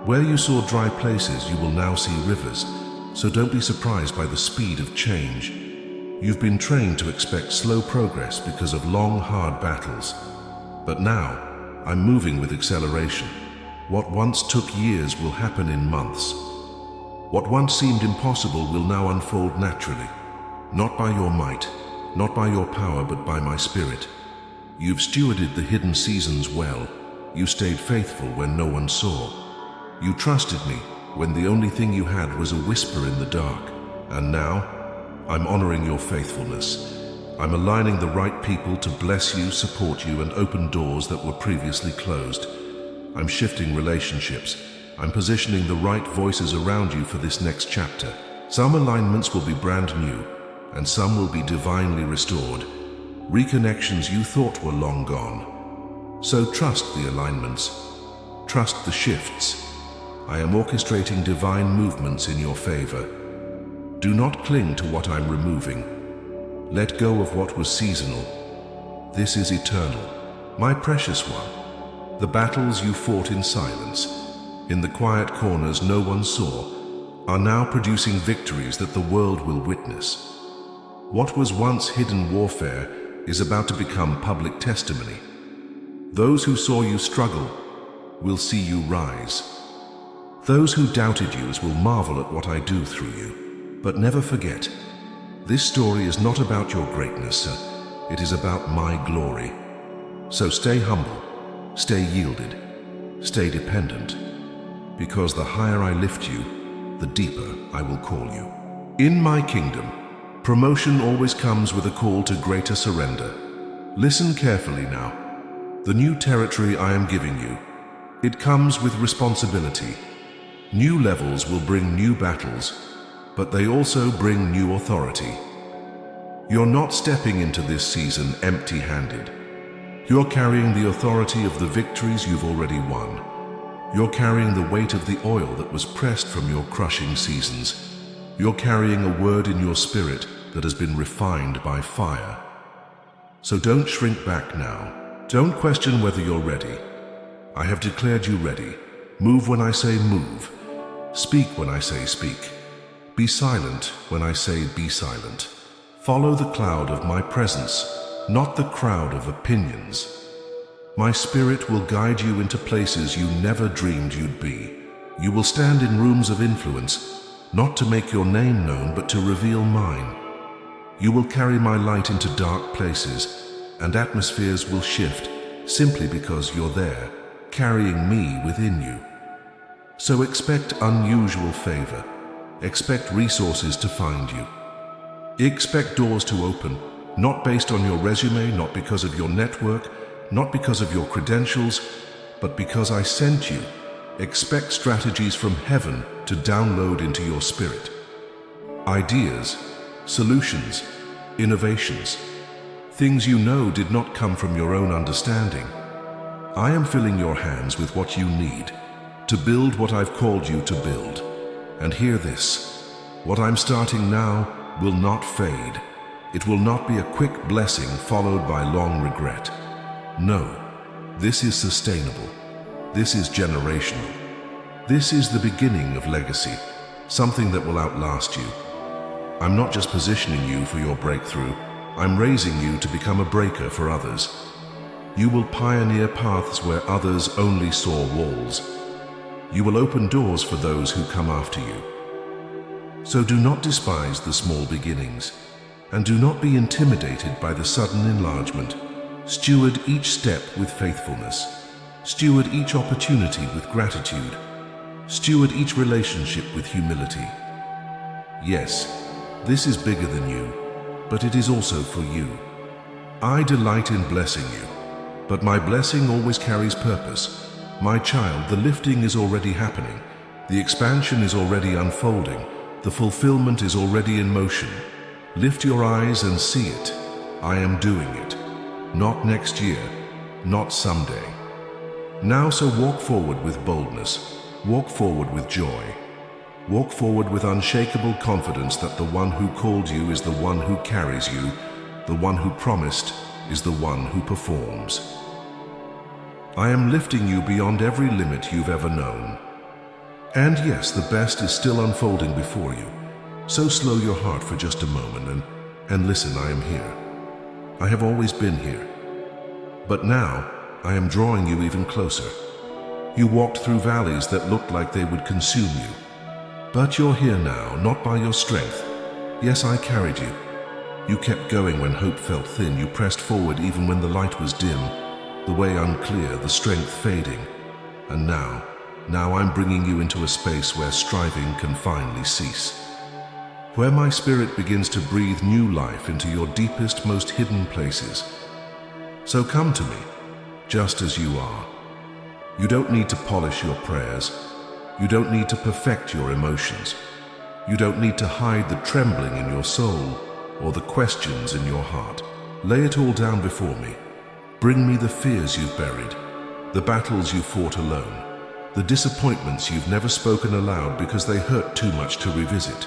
Where you saw dry places, you will now see rivers. So don't be surprised by the speed of change. You've been trained to expect slow progress because of long, hard battles. But now, I'm moving with acceleration. What once took years will happen in months. What once seemed impossible will now unfold naturally. Not by your might, not by your power, but by my spirit. You've stewarded the hidden seasons well. You stayed faithful when no one saw. You trusted me when the only thing you had was a whisper in the dark. And now, I'm honoring your faithfulness. I'm aligning the right people to bless you, support you, and open doors that were previously closed. I'm shifting relationships. I'm positioning the right voices around you for this next chapter. Some alignments will be brand new, and some will be divinely restored. Reconnections you thought were long gone. So trust the alignments. Trust the shifts. I am orchestrating divine movements in your favor. Do not cling to what I'm removing. Let go of what was seasonal. This is eternal. My precious one, the battles you fought in silence, in the quiet corners no one saw, are now producing victories that the world will witness. What was once hidden warfare is about to become public testimony. Those who saw you struggle will see you rise. Those who doubted you will marvel at what I do through you. But never forget, this story is not about your greatness, it is about my glory. So stay humble, stay yielded, stay dependent, because the higher I lift you, the deeper I will call you. In my kingdom, promotion always comes with a call to greater surrender. Listen carefully now. The new territory I am giving you, it comes with responsibility. New levels will bring new battles, but they also bring new authority. You're not stepping into this season empty-handed. You're carrying the authority of the victories you've already won. You're carrying the weight of the oil that was pressed from your crushing seasons. You're carrying a word in your spirit that has been refined by fire. So don't shrink back now. Don't question whether you're ready. I have declared you ready. Move when I say move. Speak when I say speak. Be silent when I say be silent. Follow the cloud of my presence, not the crowd of opinions. My spirit will guide you into places you never dreamed you'd be. You will stand in rooms of influence, not to make your name known, but to reveal mine. You will carry my light into dark places, and atmospheres will shift simply because you're there, carrying me within you. So expect unusual favor. Expect resources to find you. Expect doors to open, not based on your resume, not because of your network, not because of your credentials, but because I sent you. Expect strategies from heaven to download into your spirit. Ideas, solutions, innovations, things you know did not come from your own understanding. I am filling your hands with what you need to build what I've called you to build. And hear this, what I'm starting now will not fade. It will not be a quick blessing followed by long regret. No, this is sustainable. This is generational. This is the beginning of legacy, something that will outlast you. I'm not just positioning you for your breakthrough, I'm raising you to become a breaker for others. You will pioneer paths where others only saw walls. You will open doors for those who come after you. So do not despise the small beginnings, and do not be intimidated by the sudden enlargement. Steward each step with faithfulness. Steward each opportunity with gratitude. Steward each relationship with humility. Yes, this is bigger than you, but it is also for you. I delight in blessing you, but my blessing always carries purpose. My child, the lifting is already happening. The expansion is already unfolding. The fulfillment is already in motion. Lift your eyes and see it. I am doing it. Not next year, not someday. Now, so walk forward with boldness. Walk forward with joy. Walk forward with unshakable confidence that the one who called you is the one who carries you. The one who promised is the one who performs. I am lifting you beyond every limit you've ever known. And yes, the best is still unfolding before you. So slow your heart for just a moment and listen. I am here. I have always been here. But now, I am drawing you even closer. You walked through valleys that looked like they would consume you. But you're here now, not by your strength. Yes, I carried you. You kept going when hope felt thin. You pressed forward even when the light was dim, the way unclear, the strength fading. And now I'm bringing you into a space where striving can finally cease. Where my spirit begins to breathe new life into your deepest, most hidden places. So come to me, just as you are. You don't need to polish your prayers. You don't need to perfect your emotions. You don't need to hide the trembling in your soul or the questions in your heart. Lay it all down before me. Bring me the fears you've buried, the battles you fought alone, the disappointments you've never spoken aloud because they hurt too much to revisit.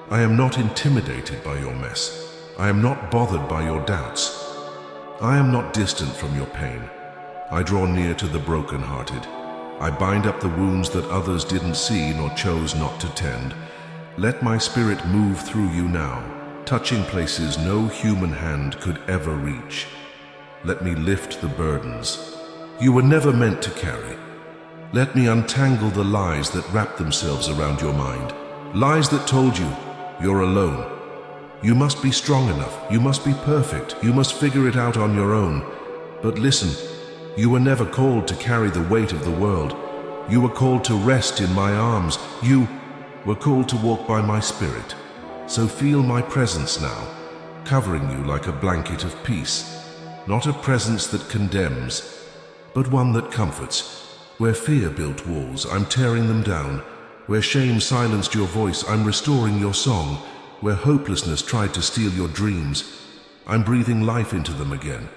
I am not intimidated by your mess. I am not bothered by your doubts. I am not distant from your pain. I draw near to the brokenhearted. I bind up the wounds that others didn't see nor chose not to tend. Let my spirit move through you now, touching places no human hand could ever reach. Let me lift the burdens you were never meant to carry. Let me untangle the lies that wrap themselves around your mind. Lies that told you you're alone. You must be strong enough. You must be perfect. You must figure it out on your own. But listen, you were never called to carry the weight of the world. You were called to rest in my arms. You were called to walk by my spirit. So feel my presence now, covering you like a blanket of peace. Not a presence that condemns, but one that comforts. Where fear built walls, I'm tearing them down. Where shame silenced your voice, I'm restoring your song. Where hopelessness tried to steal your dreams, I'm breathing life into them again.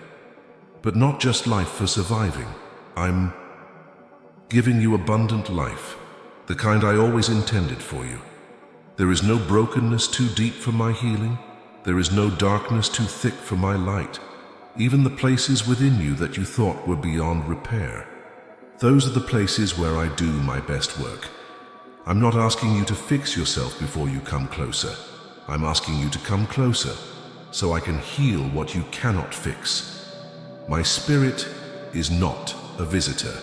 But not just life for surviving. I'm giving you abundant life, the kind I always intended for you. There is no brokenness too deep for my healing. There is no darkness too thick for my light. Even the places within you that you thought were beyond repair. Those are the places where I do my best work. I'm not asking you to fix yourself before you come closer. I'm asking you to come closer so I can heal what you cannot fix. My spirit is not a visitor.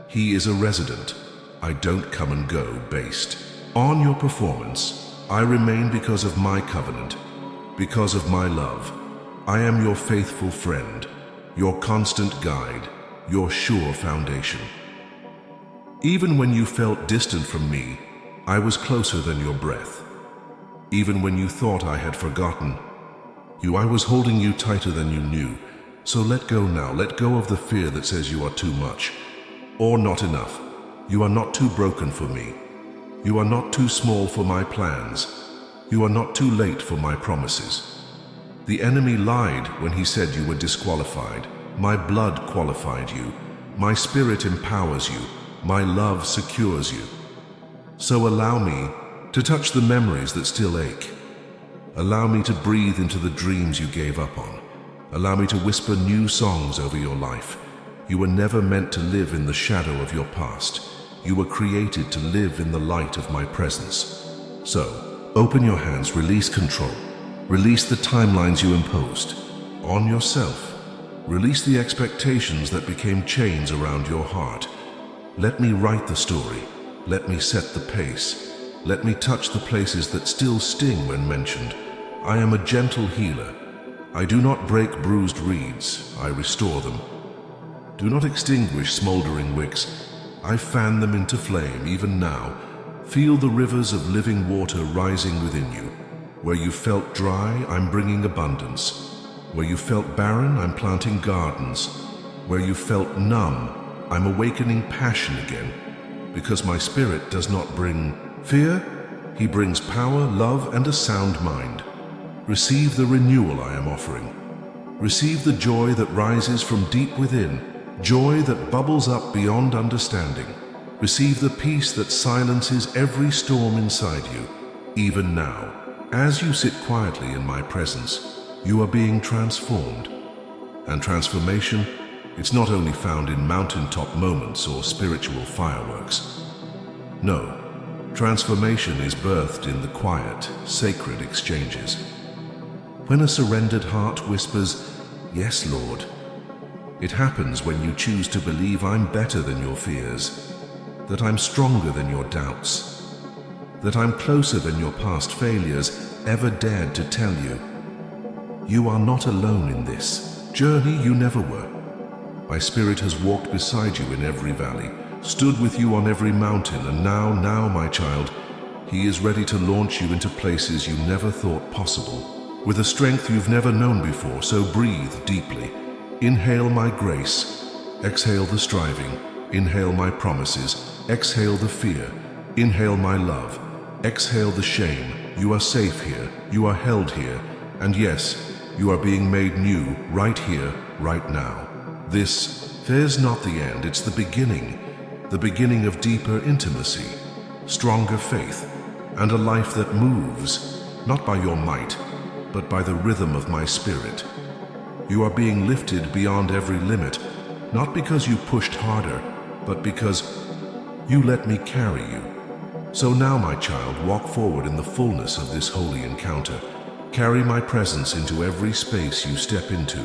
He is a resident. I don't come and go based on your performance. I remain because of my covenant, because of my love. I am your faithful friend, your constant guide, your sure foundation. Even when you felt distant from me, I was closer than your breath. Even when you thought I had forgotten you, I was holding you tighter than you knew. So let go now. Let go of the fear that says you are too much or not enough. You are not too broken for me. You are not too small for my plans. You are not too late for my promises. The enemy lied when he said you were disqualified. My blood qualified you. My spirit empowers you. My love secures you. So allow me to touch the memories that still ache. Allow me to breathe into the dreams you gave up on. Allow me to whisper new songs over your life. You were never meant to live in the shadow of your past. You were created to live in the light of my presence. So, open your hands, release control. Release the timelines you imposed on yourself. Release the expectations that became chains around your heart. Let me write the story. Let me set the pace. Let me touch the places that still sting when mentioned. I am a gentle healer. I do not break bruised reeds, I restore them. Do not extinguish smoldering wicks. I fan them into flame even now. Feel the rivers of living water rising within you. Where you felt dry, I'm bringing abundance. Where you felt barren, I'm planting gardens. Where you felt numb, I'm awakening passion again. Because my spirit does not bring fear, he brings power, love, and a sound mind. Receive the renewal I am offering. Receive the joy that rises from deep within, joy that bubbles up beyond understanding. Receive the peace that silences every storm inside you, even now. As you sit quietly in my presence, you are being transformed. And transformation, it's not only found in mountaintop moments or spiritual fireworks. No, transformation is birthed in the quiet, sacred exchanges. When a surrendered heart whispers, "Yes, Lord," it happens when you choose to believe I'm better than your fears, that I'm stronger than your doubts, that I'm closer than your past failures ever dared to tell you. You are not alone in this journey, you never were. My spirit has walked beside you in every valley, stood with you on every mountain, and now, my child, he is ready to launch you into places you never thought possible, with a strength you've never known before. So breathe deeply. Inhale my grace. Exhale the striving. Inhale my promises. Exhale the fear. Inhale my love. Exhale the shame. You are safe here. You are held here. And yes, you are being made new right here, right now. There's not the end. It's the beginning of deeper intimacy, stronger faith, and a life that moves, not by your might, but by the rhythm of my spirit. You are being lifted beyond every limit, not because you pushed harder, but because you let me carry you. So now, my child, walk forward in the fullness of this holy encounter. Carry my presence into every space you step into.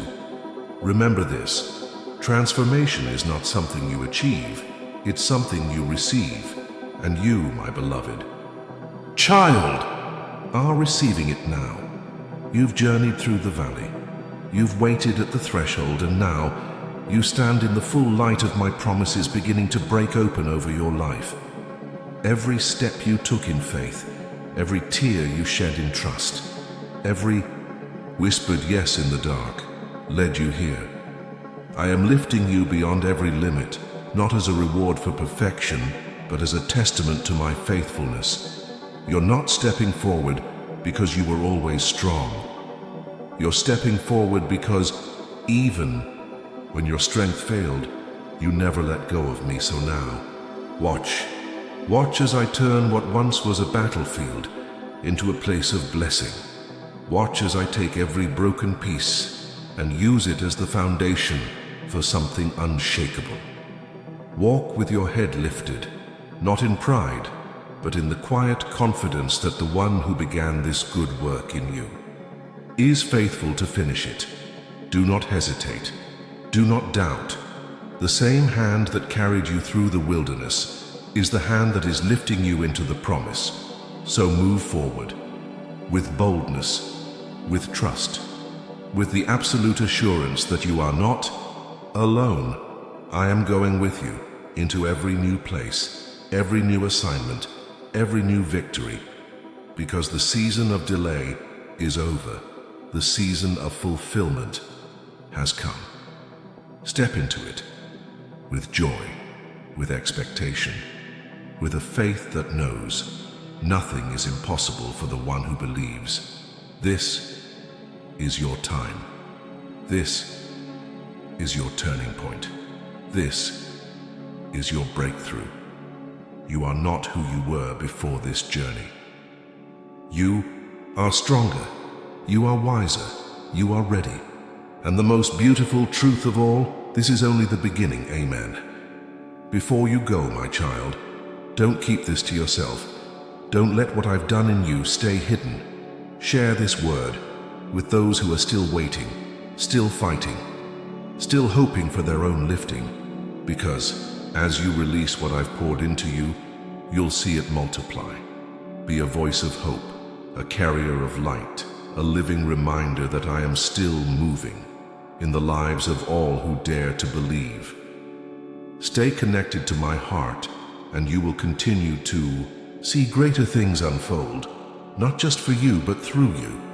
Remember this, transformation is not something you achieve, it's something you receive, and you, my beloved child, are receiving it now. You've journeyed through the valley. You've waited at the threshold, and now you stand in the full light of my promises beginning to break open over your life. Every step you took in faith, every tear you shed in trust, every whispered yes in the dark led you here. I am lifting you beyond every limit, not as a reward for perfection, but as a testament to my faithfulness. You're not stepping forward because you were always strong. You're stepping forward because even when your strength failed, you never let go of me. So now, watch as I turn what once was a battlefield into a place of blessing. Watch as I take every broken piece and use it as the foundation for something unshakable. Walk with your head lifted, not in pride, but in the quiet confidence that the one who began this good work in you is faithful to finish it. Do not hesitate. Do not doubt. The same hand that carried you through the wilderness is the hand that is lifting you into the promise. So move forward, with boldness, with trust, with the absolute assurance that you are not alone. I am going with you into every new place, every new assignment, every new victory, because the season of delay is over. The season of fulfillment has come. Step into it with joy, with expectation, with a faith that knows nothing is impossible for the one who believes. This is your time. This is your turning point. This is your breakthrough. You are not who you were before this journey. You are stronger. You are wiser. You are ready. And the most beautiful truth of all, this is only the beginning. Amen. Before you go, my child, don't keep this to yourself. Don't let what I've done in you stay hidden. Share this word with those who are still waiting, still fighting, still hoping for their own lifting. Because as you release what I've poured into you, you'll see it multiply. Be a voice of hope, a carrier of light, a living reminder that I am still moving in the lives of all who dare to believe. Stay connected to my heart, and you will continue to see greater things unfold, not just for you, but through you.